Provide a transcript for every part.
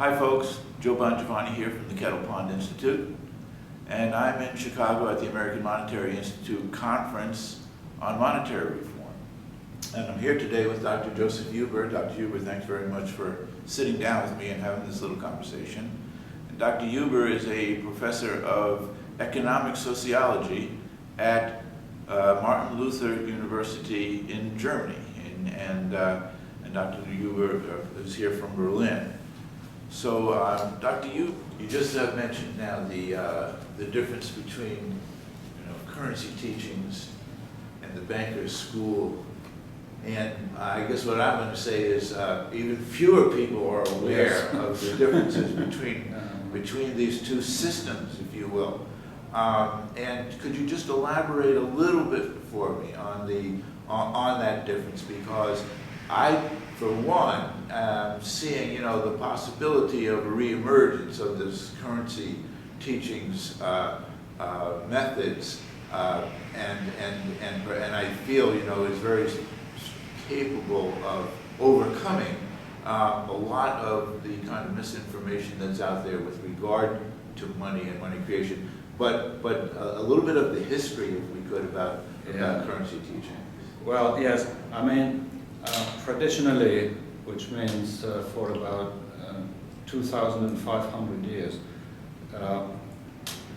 Hi folks, Joe Bongiovanni here from the Kettle Pond Institute, and I'm in Chicago at the American Monetary Institute Conference on Monetary Reform. And I'm here today with Dr. Joseph Huber. Dr. Huber, thanks very much for sitting down with me and having this little conversation. And Dr. Huber is a professor of economic sociology at Martin Luther University in Germany, and Dr. Huber is here from Berlin. So, Dr. you just mentioned now the difference between currency teachings and the banker's school, and I guess what I'm going to say is even fewer people are aware of the differences between these two systems, if you will. And could you just elaborate a little bit for me on that difference, because I, for one, seeing the possibility of a reemergence of this currency teachings methods, and I feel is very capable of overcoming a lot of the kind of misinformation that's out there with regard to money and money creation. But a little bit of the history, if we could, about currency teaching. Well, yes. I mean, traditionally, which means for about 2,500 years,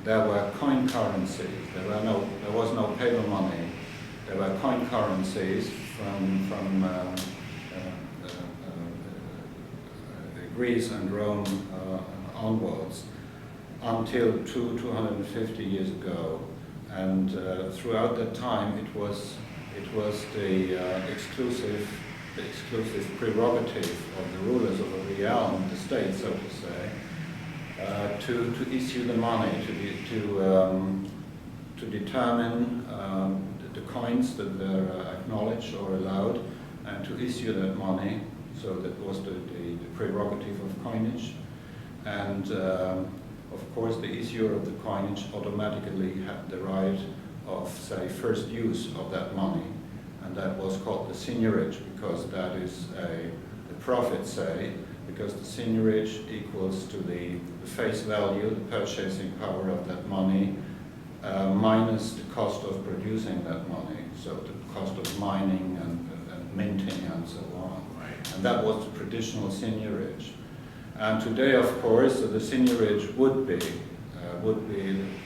there were coin currencies. There was no paper money. There were coin currencies from Greece and Rome onwards until 250 years ago, and throughout that time it was the exclusive prerogative of the rulers of a realm, the state, so to say, to issue the money, to determine the coins that were acknowledged or allowed, and to issue that money. So that was the prerogative of coinage, and of course the issuer of the coinage automatically had the right of, say, first use of that money, and that was called the seigniorage, because that is the profits say, because the seigniorage equals to the face value, the purchasing power of that money, minus the cost of producing that money, so the cost of mining and minting and so on. Right. And that was the traditional seigniorage. And today, of course, the seigniorage would be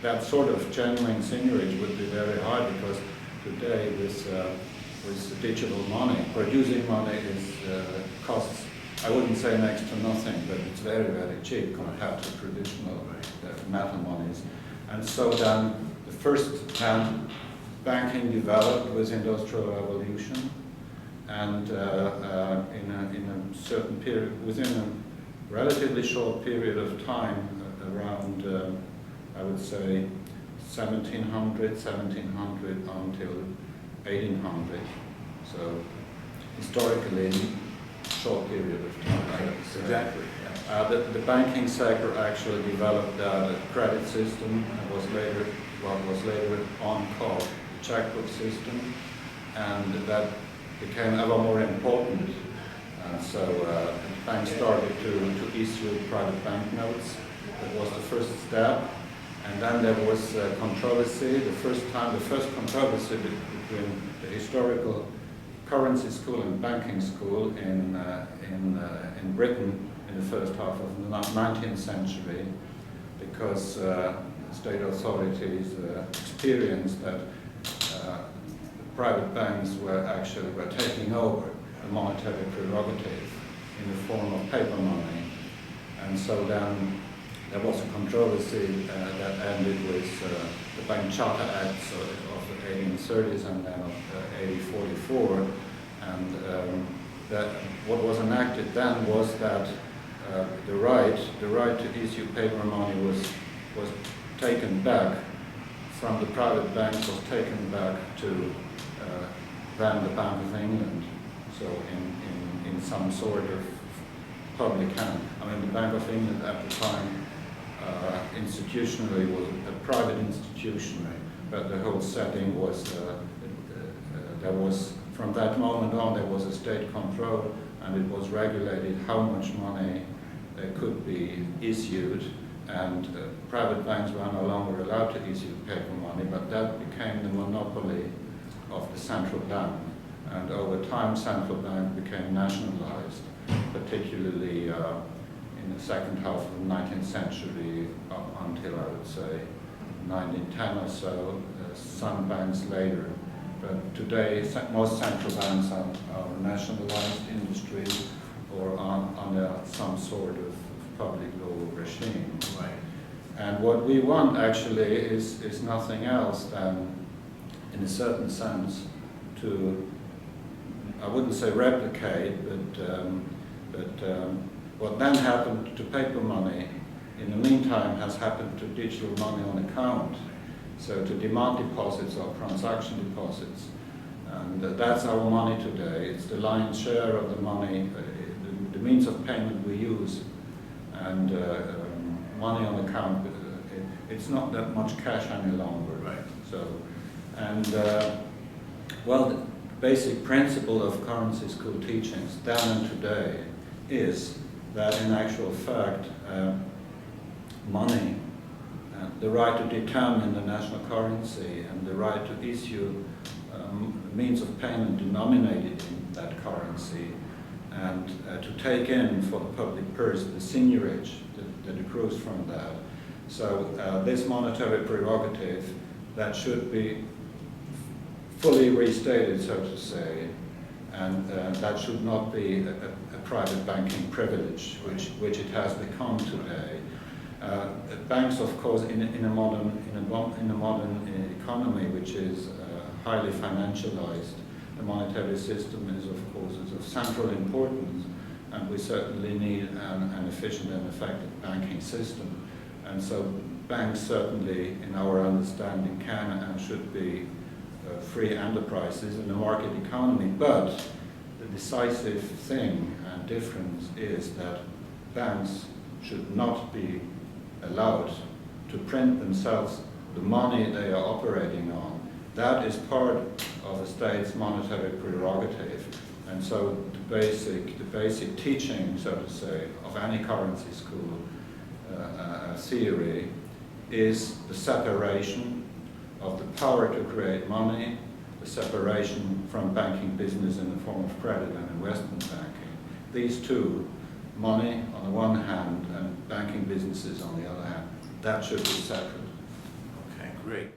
that sort of genuine seigniorage would be very hard, because today with digital money, producing money costs, I wouldn't say next to nothing, but it's very, very cheap compared to traditional metal monies. And so then the first time banking developed with Industrial Revolution, and in a certain period, within a relatively short period of time, around I would say 1700 until 1800. So historically, short period of time. Right. Exactly. Yeah. The banking sector actually developed a credit system, and was later on called the checkbook system, and that became ever more important. And so banks started to issue private banknotes. That was the first step. And then there was controversy. The first controversy between the historical currency school and banking school in Britain in the first half of the 19th century, because state authorities experienced that private banks were taking over the monetary prerogative in the form of paper money. And so then there was a controversy that ended with the Bank Charter Acts of the 1830s and then of 1844. And that what was enacted then was that the right to issue paper money was taken back from the private banks, was taken back to then the Bank of England. So in some sort of public hand. I mean, the Bank of England at the time institutionally was a private institution, but the whole setting was there was, from that moment on, there was a state control, and it was regulated how much money could could be issued, and private banks were no longer allowed to issue paper money, but that became the monopoly of the central bank. And over time, central bank became nationalized, particularly in the second half of the 19th century up until, I would say, 1910 or so, some banks later. But today, most central banks are nationalized industries or are under some sort of public law regime. Right. And what we want actually is nothing else than, in a certain sense, to, I wouldn't say replicate, but what then happened to paper money in the meantime has happened to digital money on account. So to demand deposits or transaction deposits. And that's our money today. It's the lion's share of the money, the means of payment we use. And money on account, it's not that much cash any longer. Right. So, and well, the basic principle of currency school teachings then and today is that in actual fact, money, the right to determine the national currency and the right to issue means of payment denominated in that currency, and to take in for the public purse the seigniorage that accrues from that. So this monetary prerogative that should be fully restated, so to say, and that should not be a private banking privilege, which it has become today. Banks, of course, in a modern economy, which is highly financialized, the monetary system is, of course, of central importance, and we certainly need an efficient and effective banking system. And so banks certainly, in our understanding, can and should be free enterprises in a market economy. But the decisive thing and difference is that banks should not be allowed to print themselves the money they are operating on. That is part of a state's monetary prerogative. And so the basic teaching, so to say, of any currency school theory is the separation of the power to create money, the separation from banking business in the form of credit and investment banking. These two, money on the one hand and banking businesses on the other hand, that should be separate. Okay, great.